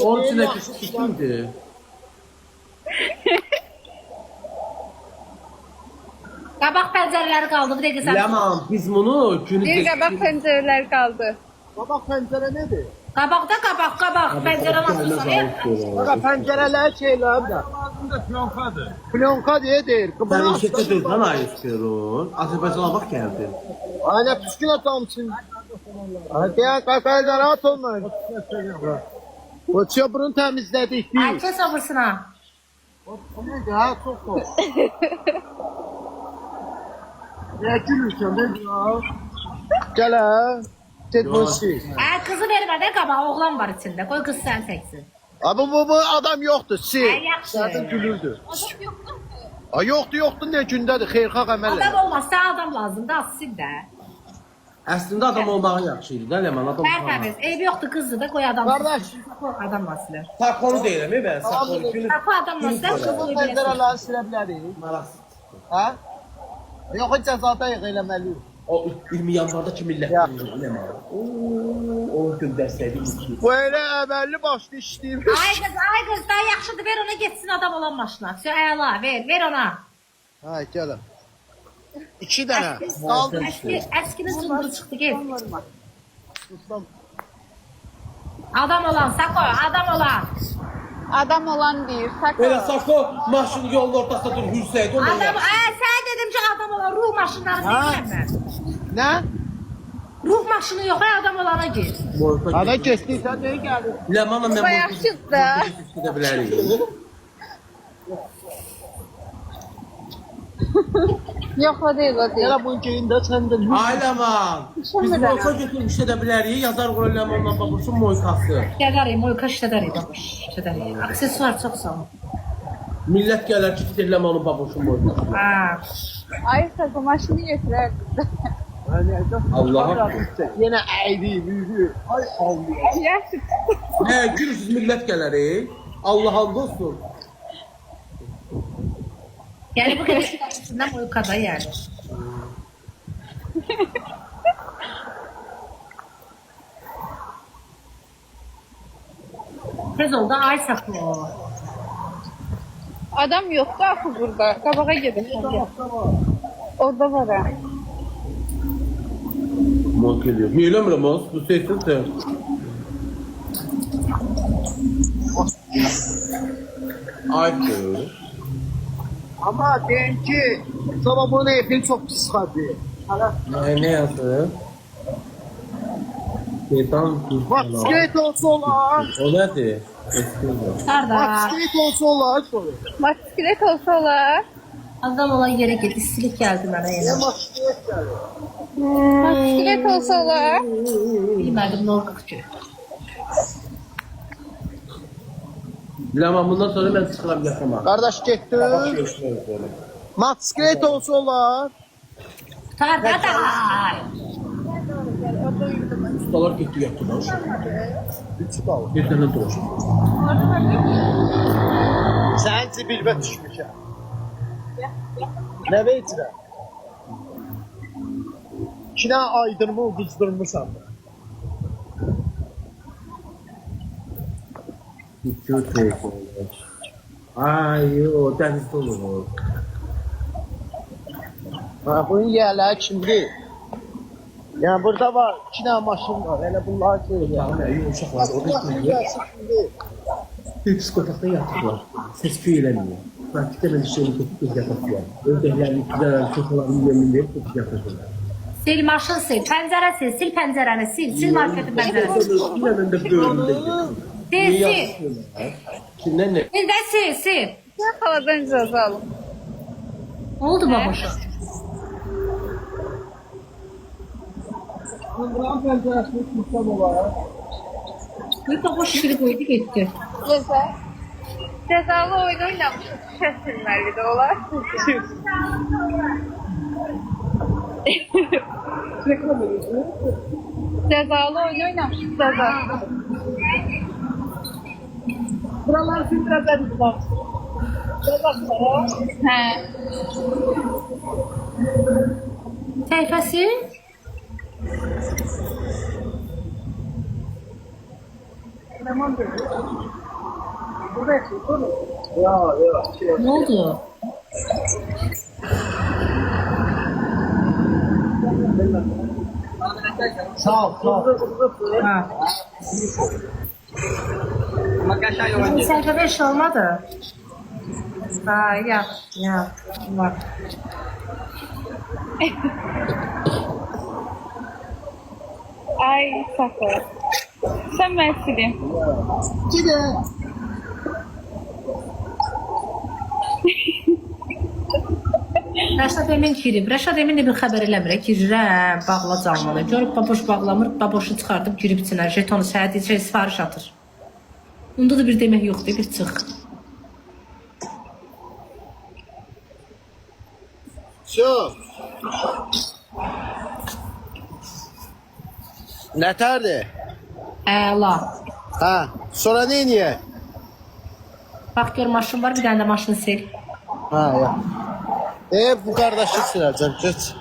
Onun için de kişi kimdi? Qabaq pəncərələri qaldı, bir dəqiqə sən. Yaman, biz bunu günü Bir qabaq pəncərələr qaldı. Qabaq pəncərə nədir? Qabaqda qabaq, pəncərə nasılsa, Baqa pəncərələr şeylər də. Plonkadır. Plyonka deyə deyir. Sen Qıbına işette dözden ayrıştırın. Azerbaycan'a bak geldi. Aynen püskün atamsın. Hadi ya kakayla rahat olmayın. O çöpürün temizledik biz. Ayça sabırsına. O neydi ha çok o. Ne gülürsən ben ya? Gel ha. Ted boşi. Qızı vermədən qabaq oğlan var içində. Qoy qız sən çəksin. Abi bu adam yoktu. Sil. yaxşı. Zaten gülürdü. Ay yoktu ne gündədir xeyirxah əməllə. Adam olmazsa adam lazımdır, asıl da. Aslında adam olmağın yaxşıydı da Leman adam. Tərtəmiz. Eybi yoxdur, qızdır da qoy adam. Qardaş. Adam vasılar. Sakonu deyirəm ben. Sakonu günü. Qapı adam vasılar, qızı Bu qoy biləsin. pəncərələri silə bilərik. Maraqsız. Ha? Yox cəzadayıq eləməliyik. O 20 yanvardakı millət Ya. Leman. O gün dəstəkli. Bu elə əməlli başlı işləyir. Ay qız, daha yaxşıdır, ver ona getsin adam olan maşına. Əla, ver ona. Ha gəlin. 2 dənə. Qaldı. Əskinin zunduru çıxdı, get. Ustam. Adam olan, Sako, adam olan. Adam olan deyir. Böyle Sako. Sako maşını yolun ortasında dur Hüseyin. O Adam, sən dedim ki adam olan, ruh maşınları seçirəm mən. Nə? Ruh maşını yox, adam olana gir. Ada keçdiysən deyə gəlir. Leman'la ben Bayaqçıdır da. da bilərik. Yox o deyil, o deyil. Elə bu geyində sən də Ay Leman. Biz Moyka götürmüş də bilərik. Yazar qoyun Leman'la babuşun Moykası. İşlədərik, moyka işlədərik, babuş. İşlədərik. Aksesuar çox sağ ol. Millət gələr ki, getir Leman'ın babuşun Moykası. Ha. Ay Sako maşını götürərdi. Allah'a. yenə əydi, yürü. Ay Allah. Yaxşı. Gülürsüz millət gələr. Allah hamd olsun. Yəni bu qədər içindən moykada yəni. Tez oldu, ay Sako. Adam yoxdur axı burada. Qabağa gedin. Orada var ha. Moy geliyor. Hile mi Leman? Bu seysin sen. Ay kız. Amma deyim ki, sabah bunun evin çox pis xadı. Ne yazdı? Şeytan Bak skate olsa olar. O nədir? Eskizdir. Bak Harda? skate olsa olar. Motosiklet olsa olar. Adam olan yerə get, istilik gəldi mənə Ne yenə. maşkinet gəlir. Motosiklet olsa olar. Bilmədim, nə olduq ki. Leman bundan sonra ben çıkıram yaşama. Qardaş getdi. Görüşürüz böyle. Mat skate olsa olar. Tarda da. Ustalar gitti yaptılar. Üç dal. Bir tane doğru. Sən zibilbə düşmüşəm. Nə veytirə? 2 dənə aydınımı uduzdurmuşam. Gitti o telefon. Ay o denizde olur. Ha, bunun yerləri kimdir? Yəni burada var 2 dənə maşın var. Elə bunlar şey. Tamam iyi uşaklar orada gidiyor. Bir psikotakta yatırlar. Ses küyeleniyor. Pratikte ben şeyini kötü yapıyor. Ördeklerini güzel çokalarını yeminleri kötü yapıyorlar. Sil maşın sil, pəncərə sil, sil pəncərəni, sil marketin pəncərəsini. Yine ben de bölümde gidiyorum. Sil. Kimden ne? Bir də sil. Havadan icazə alın. Nə oldu babuş? Bunların pəncərəsini tutsam olar. Bir babuş işini qoydu, getdi. Cəza. Cəzalı oyun oynamışıq. Kəsilməlidir olar. Cəzalı oyun oynamışıq. Cəza. Buralar filtrədən tutmaq. Hə. Səhifəsi? Ne oldu? Sağ ol, sağ ol. Ha. Sen kadar iş olmadı. Ha, ya. Var. Ay Safa. Sen Mersin'im. Gidin. Rəşad Emin girib. Rəşad Emin də bir xəbər eləmir. Girirəm, bağla canlıları. Görüb baboş bağlamır, baboşu çıxardıb girib içinə. Jetonu səhət sifariş atır. Onda da bir demək yoxdur, bir çıx. Şu. Nətərdir? Əla. Ha, sonra ne niye? Bax gör maşın var, bir dənə də maşını sil. Ha ya. Bu kardeşlik sürəcəm, geç.